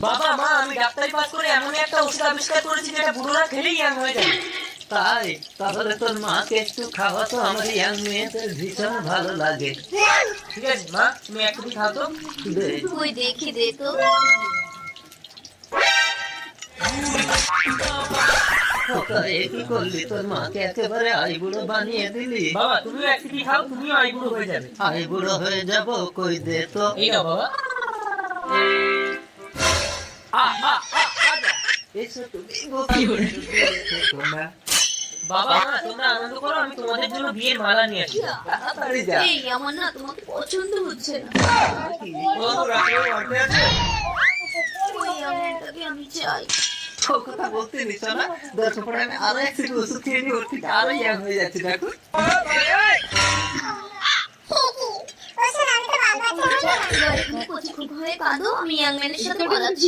বাবা মা, আমি ডাক্তারি পাস করে এমন একটা ওষুধ আবিষ্কার করেছি যেটা বুড়োরা খেলেই ইয়াং হয়ে যাবে। তাই? তাহলে তোর মাকে একটু খাওয়াতো, আমার ইয়াং মেয়েদের ভীষণ ভালো লাগে। ঠিক আছে মা, তুমি একটু খাও তো। দে। ওই দেখি দে তো। খোকা, এ কি করলি? তোর মাকে একেবারে আইবুড়ো বানিয়ে দিলি। বাবা তুমিও একটু খাও, তুমিও আইবুড়ো হয়ে যাবে। আইবুড়ো হয়ে যাব? কই দে তো। এই নাও বাবা। এসো তুমি গোপাল থেকো না। বাবা মা, তোমরা আনন্দ করো, আমি তোমাদের জন্য বিয়ের মালা নিয়ে আসি। তাড়াতাড়ি যা। এই আমার না তোমাকে পছন্দ হচ্ছে না। ও রাখো, অর্থে আছে। ওই আমটাকে আমি চাই। ও কথা বলতে নিছ না? দরকার পড়ে আমি আরো এক সিটি ওষুধ খেয়ে নিই, ওর থেকে আরো ইয়াং হয়ে যাচ্ছে। দেখো এবারে তুমি কচি খুব হয়ে কাঁদো, আমি ইয়াং ম্যানের সাথে পালাচ্ছি।